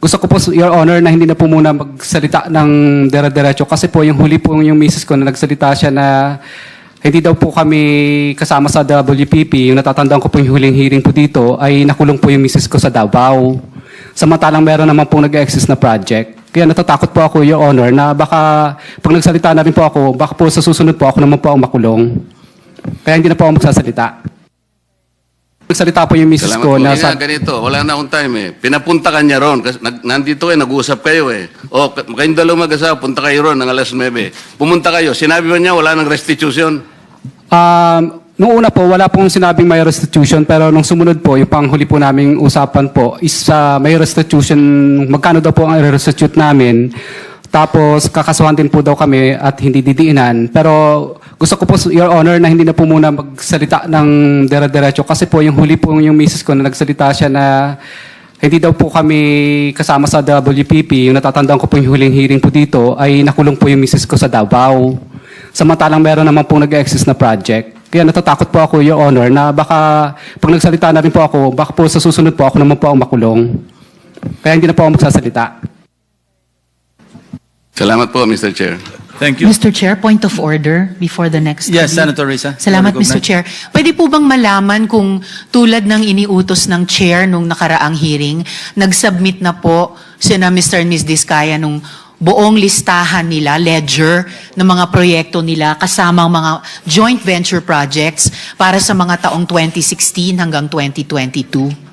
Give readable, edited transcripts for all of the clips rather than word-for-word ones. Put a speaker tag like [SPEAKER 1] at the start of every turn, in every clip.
[SPEAKER 1] Gusto ko po, Your Honor, na hindi na po muna magsalita ng dire-diretso kasi po yung huli po yung misis ko na nagsalita siya na hindi daw po kami kasama sa WPP. Yung natatandaan ko po yung huling hearing po dito ay nakulong po yung misis ko sa Davao. Samantalang meron naman po nag-exist na project. Kaya natatakot po ako, Your Honor, na baka pag nagsalita na rin po ako, baka po sa susunod po ako naman po ang makulong. Kaya hindi na po ako magsasalita. Nagsalita po yung misis
[SPEAKER 2] Salamat
[SPEAKER 1] ko
[SPEAKER 2] po.
[SPEAKER 1] na
[SPEAKER 2] Nga, ganito, wala na akong time eh. Pinapunta ka niya ron. Kasi nandito nag-uusap kayo eh. O, kayong dalawa mag-asawa, punta kayo ron ng alas 9. Pumunta kayo. Sinabi ba niya wala ng restitution?
[SPEAKER 1] Nung una po, wala pong sinabing may restitution, pero nung sumunod po, yung panghuli po naming usapan po is may restitution, magkano daw po ang i-restitute namin, tapos kakasuhan din po daw kami at hindi didiinan. Pero gusto ko po, Your Honor, na hindi na po muna magsalita ng dire-diretso kasi po yung huli po yung misis ko na nagsalita siya na hindi daw po kami kasama sa WPP. Yung natatandaan ko po yung huling hearing po dito ay nakulong po yung misis ko sa Davao. Samantalang meron naman pong nag-exist na project. Kaya natatakot po ako, Your Honor, na baka pag nagsalita na rin po ako, baka po sa susunod po ako naman po ang makulong. Kaya hindi na po ako magsasalita.
[SPEAKER 2] Salamat po, Mr. Chair.
[SPEAKER 3] Thank you.
[SPEAKER 4] Mr. Chair, point of order before the next
[SPEAKER 3] Yes,
[SPEAKER 4] hearing.
[SPEAKER 3] Senator Risa.
[SPEAKER 4] Salamat,
[SPEAKER 3] Recognize.
[SPEAKER 4] Mr. Chair. Pwede po bang malaman kung tulad ng iniutos ng Chair nung nakaraang hearing, nag-submit na po sina Mr. and Ms. Diskaya nung buong listahan nila, ledger, ng mga proyekto nila kasama ang mga joint venture projects para sa mga taong 2016 hanggang 2022?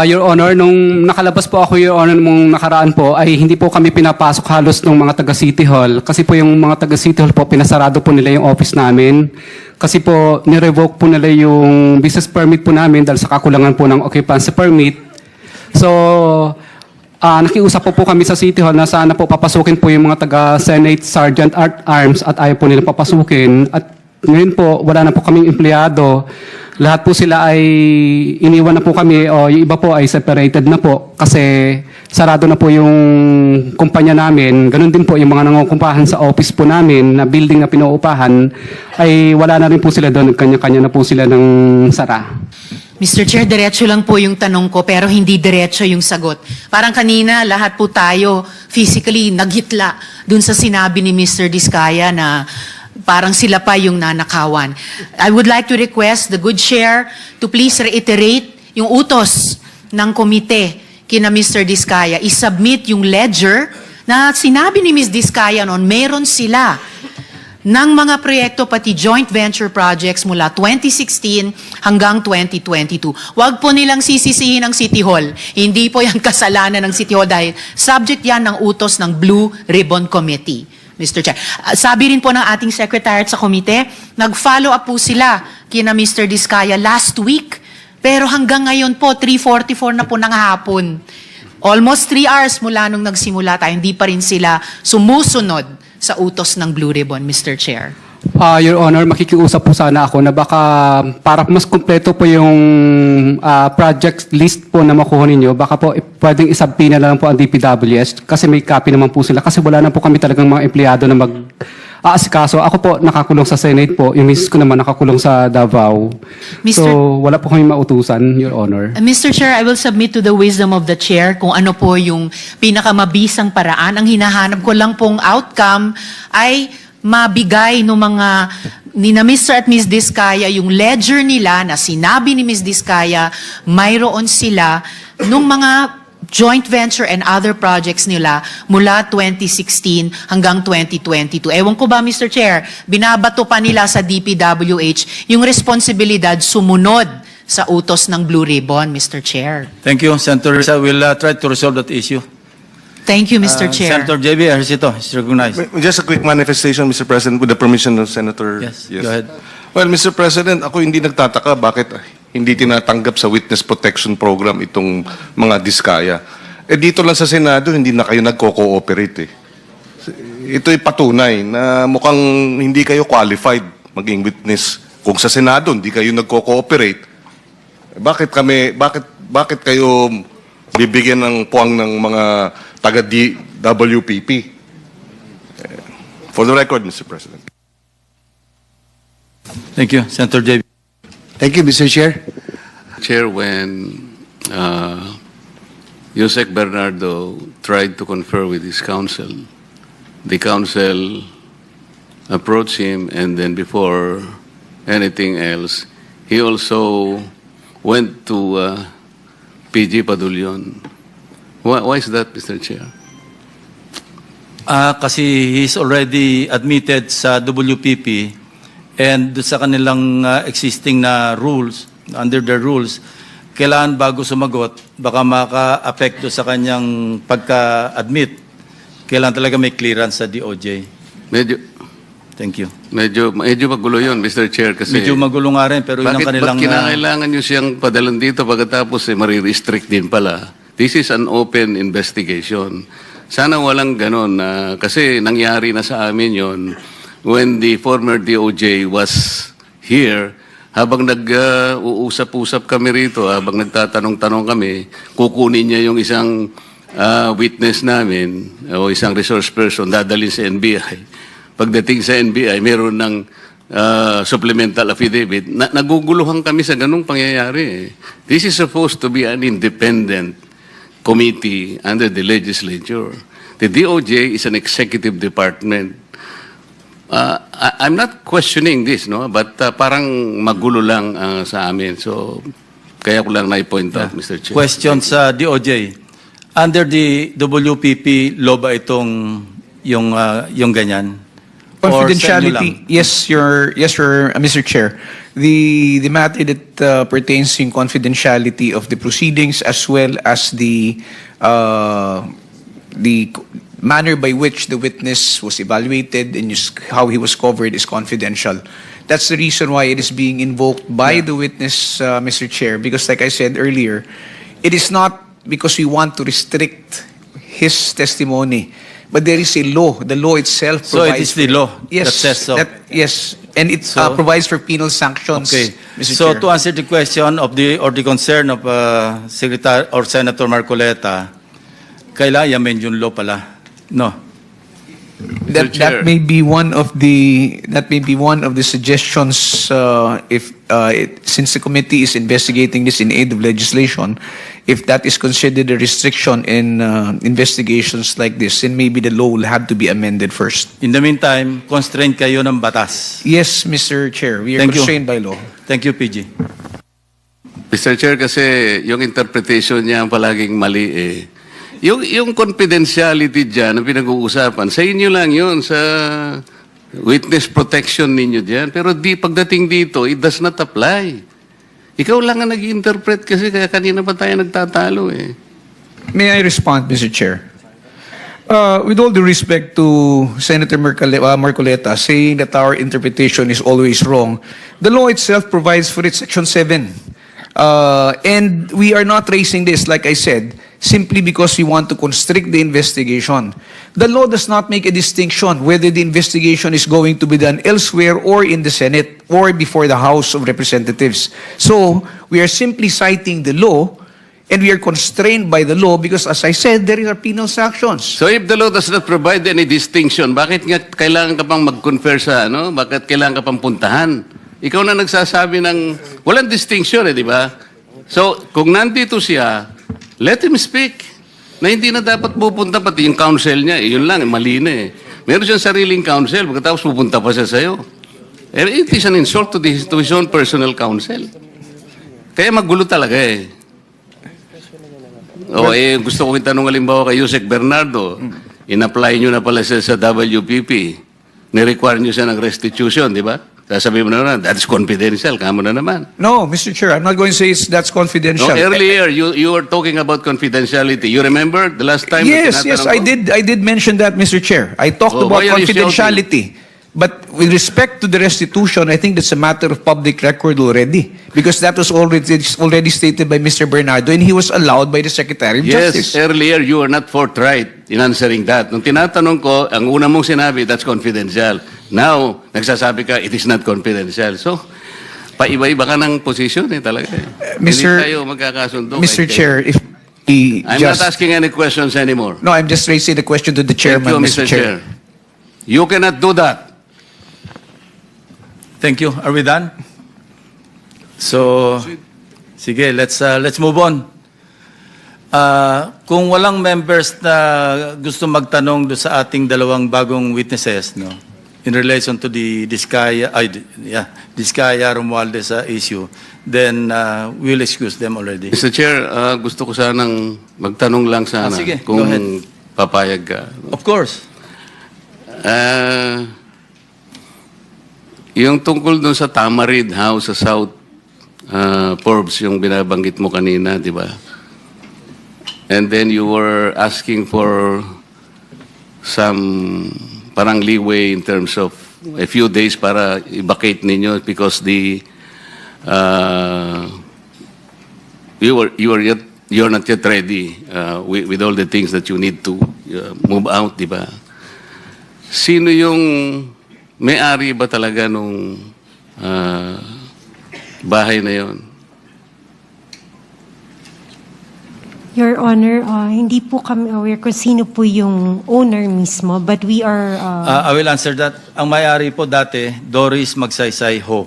[SPEAKER 1] Your Honor, nung nakalabas po ako, Your Honor, nung nakaraan po, ay hindi po kami pinapasok halos ng mga taga City Hall. Kasi po yung mga taga City Hall po, pinasarado po nila yung office namin. Kasi po, nirevoke po nila yung business permit po namin dahil sa kakulangan po ng occupancy permit. So, nakiusap po kami sa City Hall na sana po papasukin po yung mga taga Senate Sergeant at Arms at ayaw po nila papasukin. At ngayon po, wala na po kaming empleyado. Lahat po sila ay iniwan na po kami o yung iba po ay separated na po kasi sarado na po yung kumpanya namin. Ganun din po yung mga nangungumpahan sa office po namin na building na pinuupahan ay wala na rin po sila doon. Kanya-kanya na po sila ng sara.
[SPEAKER 4] Mr. Chair, diretso lang po yung tanong ko pero hindi diretso yung sagot. Parang kanina, lahat po tayo physically naghitla dun sa sinabi ni Mr. Diskaya na parang sila pa yung nanakawan. I would like to request the good chair to please reiterate yung utos ng komite kina Mr. Diskaya. I-submit yung ledger na sinabi ni Ms. Diskaya noon, meron sila ng mga proyekto pati joint venture projects mula 2016 hanggang 2022. Huwag po nilang sisisihin ang City Hall. Hindi po yan kasalanan ng City Hall dahil subject yan ng utos ng Blue Ribbon Committee. Mr. Chair. Sabi rin po ng ating secretariat sa komite, nag-follow up po sila kina Mr. Diskaya last week. Pero hanggang ngayon po, 3:44 na po ng hapon. Almost 3 hours mula nung nagsimula tayo, hindi pa rin sila sumusunod sa utos ng Blue Ribbon, Mr. Chair.
[SPEAKER 1] Your Honor, makikiusap po sana ako na baka para mas kumpleto po yung project list po na makuha ninyo, baka po pwedeng isubpoena na lang po ang DPWS kasi may copy naman po sila kasi wala na po kami talagang mga empleyado na mag-aasikaso. Ako po nakakulong sa Senate po, yung misis ko naman nakakulong sa Davao. So wala po kami mautusan, Your Honor.
[SPEAKER 4] Mr. Chair, I will submit to the wisdom of the Chair kung ano po yung pinakamabisang paraan. Ang hinahanap ko lang pong outcome ay mabigay ng mga ni na Mr. at Ms. Diskaya yung ledger nila na sinabi ni Ms. Diskaya mayroon sila nung mga joint venture and other projects nila mula 2016 hanggang 2022. Ewan ko ba, Mr. Chair, binabato pa nila sa DPWH yung responsibilidad sumunod sa utos ng Blue Ribbon, Mr. Chair.
[SPEAKER 3] Thank you, Senator Risa. We'll try to resolve that issue.
[SPEAKER 4] Thank you, Mr. Chair.
[SPEAKER 3] Senator JB Ejercito is recognized.
[SPEAKER 5] Just a quick manifestation, Mr. President, with the permission of Senator.
[SPEAKER 3] Yes, go ahead.
[SPEAKER 5] Well, Mr. President, ako hindi nagtataka bakit hindi tinatanggap sa Witness Protection Program itong mga Diskaya. Dito lang sa Senado, hindi na kayo nagko-cooperate eh. Ito'y patunay na mukhang hindi kayo qualified maging witness. Kung sa Senado, hindi kayo nagko-cooperate, bakit kayo bibigyan ng puwang ng mga taga-WPP? For the record, Mr. President.
[SPEAKER 3] Thank you, Senator JB.
[SPEAKER 6] Thank you, Mr. Chair.
[SPEAKER 2] Chair, when Yusek Bernardo tried to confer with his counsel. The counsel approached him, and then before anything else, he also went to PG Padulyon. Why is that, Mr. Chair?
[SPEAKER 3] Kasi he's already admitted sa WPP and doon sa kanilang existing na rules, under the rules, kailangan bago sumagot, baka maka-apekto sa kanyang pagka-admit, kailangan talaga may clearance sa DOJ. Thank you.
[SPEAKER 2] Medyo magulo yun, Mr. Chair, kasi...
[SPEAKER 3] Medyo magulo nga rin, pero yun ang
[SPEAKER 2] Bakit
[SPEAKER 3] kanilang...
[SPEAKER 2] kinakailangan nyo siyang padalan dito pagkatapos marirestrict din pala? This is an open investigation. Sana walang ganon, kasi nangyari na sa amin yon when the former DOJ was here, habang nag-uusap-usap kami rito, habang nagtatanong-tanong kami, kukunin niya yung isang witness namin o isang resource person, dadalhin sa NBI. Pagdating sa NBI, meron ng supplemental affidavit. Naguguluhan kami sa ganung pangyayari. This is supposed to be an independent committee under the legislature. The DOJ is an executive department. I'm not questioning this, no, but parang magulo lang sa amin. So kaya ko lang na-point out, Mr. Chair.
[SPEAKER 3] Question sa DOJ. Under the WPP, law ba itong yung ganyan? Or sa inyo lang?
[SPEAKER 6] Confidentiality, yes, Mr. Chair. The matter that pertains in confidentiality of the proceedings as well as the manner by which the witness was evaluated and how he was covered is confidential. That's the reason why it is being invoked by the witness, Mr. Chair, because like I said earlier, it is not because we want to restrict his testimony, but there is a law. The law itself
[SPEAKER 3] So
[SPEAKER 6] provides...
[SPEAKER 3] it is the law
[SPEAKER 6] Yes,
[SPEAKER 3] that says so?
[SPEAKER 6] yes, and it
[SPEAKER 3] So-
[SPEAKER 6] provides for penal sanctions,
[SPEAKER 3] Okay.
[SPEAKER 6] Mr.
[SPEAKER 3] So
[SPEAKER 6] Chair.
[SPEAKER 3] to answer the question of the concern of Secretary or Senator Marcoleta, kailangan i-amend yung law pala. No.
[SPEAKER 6] that
[SPEAKER 2] Chair.
[SPEAKER 6] may be one of the suggestions since the committee is investigating this in aid of legislation, if that is considered a restriction in investigations like this, then maybe the law will have to be amended first.
[SPEAKER 3] In the meantime, constrained kayo ng batas.
[SPEAKER 6] Yes, Mr. Chair, we are
[SPEAKER 3] Thank you.
[SPEAKER 6] constrained by law.
[SPEAKER 3] Thank you, PG.
[SPEAKER 2] Mr. Chair, kasi yung interpretation niya ang palaging mali eh. Yung confidentiality dyan, ang pinag-uusapan, sa inyo lang yun, sa witness protection ninyo dyan. Pero pagdating dito, it does not apply. Ikaw lang ang nag-interpret kasi kaya kanina pa tayo nagtatalo eh.
[SPEAKER 6] May I respond, Mr. Chair? With all due respect to Senator Marcoleta saying that our interpretation is always wrong, the law itself provides for it, Section 7. And we are not raising this, like I said, simply because we want to constrict the investigation. The law does not make a distinction whether the investigation is going to be done elsewhere or in the Senate or before the House of Representatives. So we are simply citing the law, and we are constrained by the law because, as I said, there are penal sanctions.
[SPEAKER 2] So if the law does not provide any distinction, bakit nga kailangan ka pang mag-confer sa ano? Bakit kailangan ka pang puntahan? Ikaw na nagsasabi ng walang distinction eh, di ba? So kung nandito siya, let him speak. Na hindi na dapat pupunta pati yung counsel niya. Eh, yun lang, mali na eh. Meron siyang sariling counsel, pagkatapos pupunta pa siya sa'yo. It is an insult to his own personal counsel. Kaya magulo talaga eh. Gusto kong itanong halimbawa kay Yusek Bernardo, in-apply nyo na pala siya sa WPP. Ni-require nyo siya ng restitution, di ba? Sasabihin mo na naman, that's confidential. Kamo na naman.
[SPEAKER 6] No, Mr. Chair, I'm not going to say that's confidential.
[SPEAKER 2] No, earlier, you were talking about confidentiality. You remember the last time?
[SPEAKER 6] Yes, I did mention that, Mr. Chair. I talked
[SPEAKER 2] Oh,
[SPEAKER 6] about
[SPEAKER 2] why are you
[SPEAKER 6] confidentiality. But with respect to the restitution, I think that's a matter of public record already. Because that was already stated by Mr. Bernardo, and he was allowed by the Secretary of
[SPEAKER 2] Yes,
[SPEAKER 6] Justice.
[SPEAKER 2] earlier you were not forthright in answering that. Nung tinatanong ko, ang una mong sinabi, that's confidential. Now, nagsasabi ka, it is not confidential. So, paiba-iba ka ng position eh talaga eh. Hindi tayo magkakasundo.
[SPEAKER 6] Mr.
[SPEAKER 2] kahit
[SPEAKER 6] Chair, if he
[SPEAKER 2] I'm
[SPEAKER 6] just...
[SPEAKER 2] not asking any questions anymore.
[SPEAKER 6] No, I'm just raising the question to the chairman,
[SPEAKER 2] Thank you,
[SPEAKER 6] Mr. Chair.
[SPEAKER 2] You cannot do that.
[SPEAKER 3] Thank you. Are we done? So, sige, let's move on. Kung walang members na gusto magtanong do sa ating dalawang bagong witnesses, no, in relation to the Diskaya Romualdez issue, then we'll excuse them already.
[SPEAKER 2] Mr. Chair, gusto ko sanang magtanong lang sana
[SPEAKER 3] Sige,
[SPEAKER 2] kung
[SPEAKER 3] go ahead.
[SPEAKER 2] papayag ka.
[SPEAKER 3] Of course.
[SPEAKER 2] Yung tungkol dun sa Tamarid House sa South Forbes, yung binabanggit mo kanina, di ba? And then you were asking for some parang leeway in terms of a few days para i-vacate ninyo because you're not yet ready with all the things that you need to move out, di ba? Sino yung may-ari ba talaga nung bahay na yon?
[SPEAKER 7] Your Honor, hindi po kami aware kung sino po yung owner mismo, but we are...
[SPEAKER 3] I will answer that. Ang may-ari po dati, Doris Magsaysay Ho.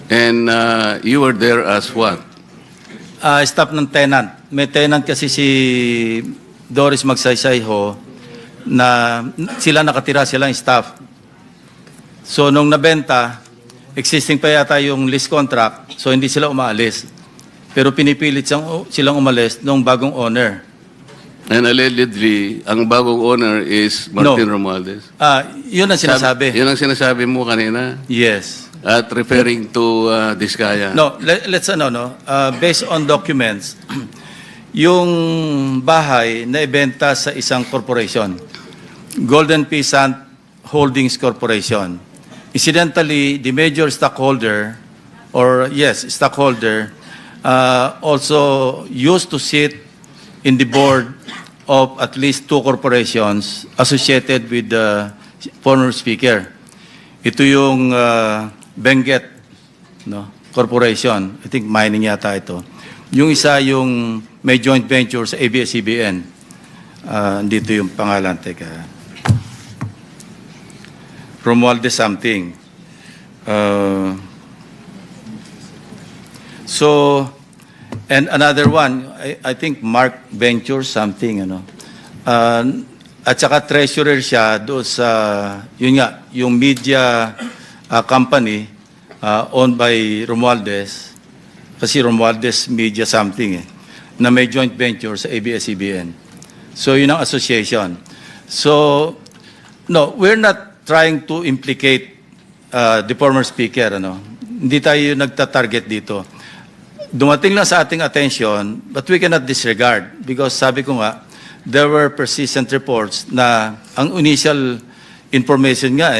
[SPEAKER 2] And you were there as what?
[SPEAKER 3] Staff ng tenant. May tenant kasi si Doris Magsaysay Ho na sila nakatira, silang staff. So nung nabenta, existing pa yata yung lease contract, so hindi sila umaalis. Pero pinipilit silang umalis ng bagong owner.
[SPEAKER 2] And allegedly, ang bagong owner is Martin Romualdez.
[SPEAKER 3] Yun ang sinasabi.
[SPEAKER 2] Yun ang sinasabi mo kanina
[SPEAKER 3] Yes.
[SPEAKER 2] at referring to Diskaya.
[SPEAKER 3] No, let's based on documents, yung bahay na ibenta sa isang corporation, Golden Peasant Holdings Corporation. Incidentally, the major stockholder, also used to sit in the board of at least 2 corporations associated with the former speaker. Ito yung Benguet, no, Corporation. I think mining yata ito. Yung isa yung may joint venture sa ABS-CBN. Dito yung pangalan. Teka. Romualdez something. So, and another one, I think Mark Venture something, ano. At saka treasurer siya doon sa, yun nga, yung media company owned by Romualdez, kasi Romualdez Media something na may joint venture sa ABS-CBN. So, yun ang association. So, no, we're not trying to implicate the former speaker, ano. Hindi tayo nagtatarget dito. Dumating lang sa ating attention, but we cannot disregard because sabi ko nga, there were persistent reports na ang initial information nga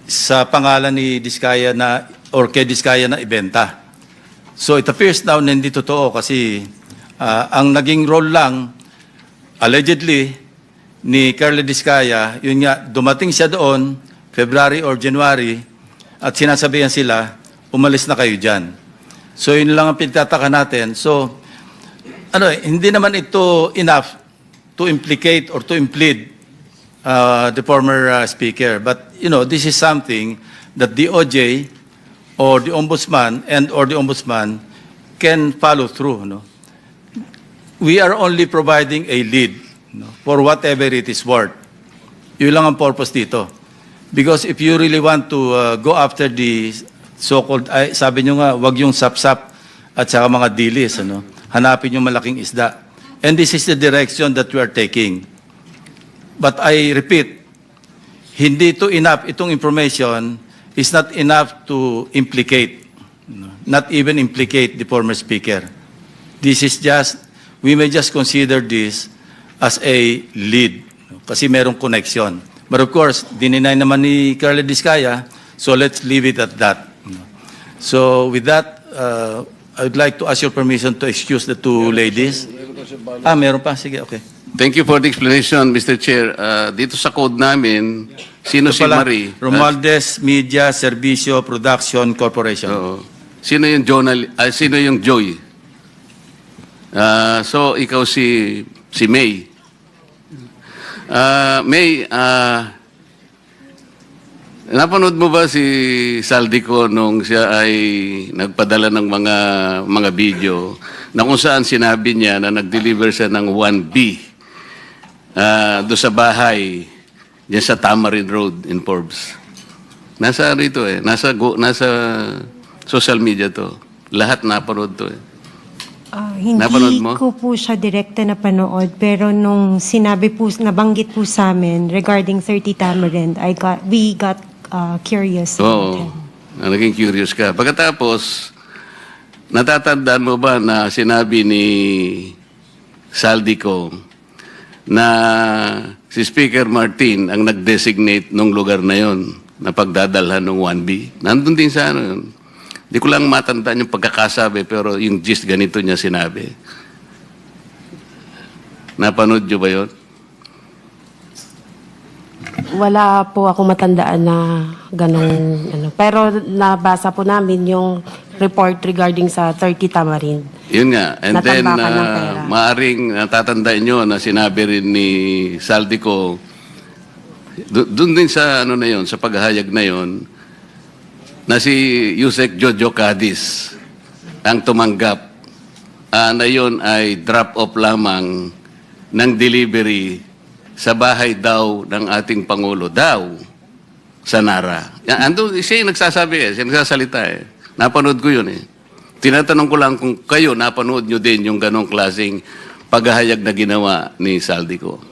[SPEAKER 3] sa pangalan ni Diskaya na or kay Diskaya na ibenta. So it appears now na hindi totoo kasi ang naging role lang allegedly ni Carla Diskaya, yun nga, dumating siya doon February or January at sinasabihan sila, umalis na kayo dyan. So yun lang ang pinagtataka natin. So, hindi naman ito enough to implicate or to implead the former speaker. But, this is something that the OJ or the Ombudsman or the Ombudsman can follow through. No? We are only providing a lead for whatever it is worth. Yun lang ang purpose dito. Because if you really want to go after the so-called, sabi nyo nga, wag yung sapsap at saka mga dilis, hanapin yung malaking isda. And this is the direction that we are taking. But I repeat, hindi ito enough, itong information is not enough to implicate, not even implicate the former speaker. This is just, we may just consider this as a lead, kasi merong connection. But of course, dininay naman ni Carla Diskaya, so let's leave it at that. So with that, I would like to ask your permission to excuse the 2 ladies. Meron pa? Sige, okay.
[SPEAKER 2] Thank you for the explanation, Mr. Chair. Dito sa code namin, sino
[SPEAKER 3] Ito
[SPEAKER 2] si
[SPEAKER 3] pala,
[SPEAKER 2] Marie?
[SPEAKER 3] Romualdez Media Servicio Production Corporation.
[SPEAKER 2] Oo. Sino yung sino yung Joy? So, ikaw si May. May, napanood mo ba si Saldico nung siya ay nagpadala ng mga video na kung saan sinabi niya na nag-deliver siya ng 1B doon sa bahay diyan sa Tamarin Road in Forbes. Nasa rito nasa social media to. Lahat napanood to Napanood
[SPEAKER 7] Hindi
[SPEAKER 2] mo?
[SPEAKER 7] ko po siya direkta na panood, pero nung sinabi po, nabanggit po sa amin regarding 30 Tamarind, we got curious about
[SPEAKER 2] Oo.
[SPEAKER 7] him.
[SPEAKER 2] Naging curious ka. Pagkatapos, natatandaan mo ba na sinabi ni Saldico na si Speaker Martin ang nag-designate nung lugar na yon na pagdadalhan ng 1B? Nandun din sa ano yun. Di ko lang matandaan yung pagkakasabi, pero yung gist ganito niya sinabi. Napanood nyo ba yun?
[SPEAKER 8] Wala po ako matandaan na ganong ano. Pero nabasa po namin yung report regarding sa 30 Tamarind.
[SPEAKER 2] Yun nga. And then,
[SPEAKER 8] Natambakan ng pera.
[SPEAKER 2] maaring natatandaan nyo na sinabi rin ni Saldico, doon din sa ano na yun, sa paghahayag na yun, na si Yusek Jojo Cadiz ang tumanggap na yun ay drop-off lamang ng delivery sa bahay daw ng ating Pangulo daw sa Nara. Ando, siya yung nagsasabi siya nagsasalita Napanood ko yun Tinatanong ko lang kung kayo napanood nyo din yung ganong klaseng paghahayag na ginawa ni Saldico.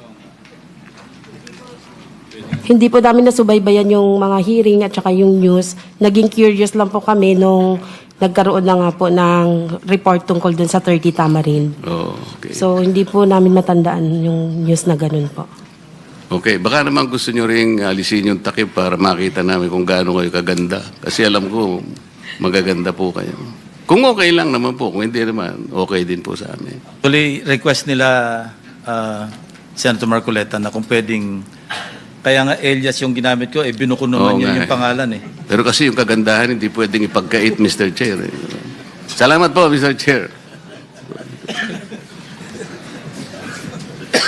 [SPEAKER 8] Hindi po namin nasubaybayan yung mga hearing at saka yung news. Naging curious lang po kami nung nagkaroon na nga po ng report tungkol dun sa 30 Tamarind.
[SPEAKER 2] Oh, okay.
[SPEAKER 8] So, hindi po namin matandaan yung news na ganun po.
[SPEAKER 2] Okay, baka naman gusto nyo ring alisin yung takip para makita namin kung gaano kayo kaganda. Kasi alam ko, magaganda po kayo. Kung okay lang naman po, kung hindi naman, okay din po sa amin.
[SPEAKER 3] Actually, request nila Senator Marcoleta na kung pwedeng, kaya nga Elias yung ginamit ko, binuko naman
[SPEAKER 2] Oo
[SPEAKER 3] yun
[SPEAKER 2] nga
[SPEAKER 3] yung pangalan
[SPEAKER 2] Pero kasi yung kagandahan, hindi pwedeng ipagkait, Mr. Chair. Salamat po, Mr. Chair.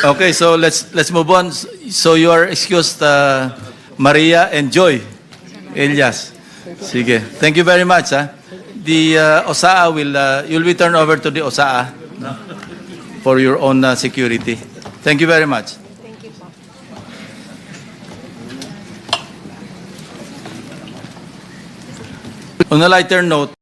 [SPEAKER 3] Okay, so let's move on. So you are excused, Maria and Joy. Elias. Sige. Thank you very much. The OSAA you'll be turned over to the OSAA for your own security. Thank you very much. On a lighter note,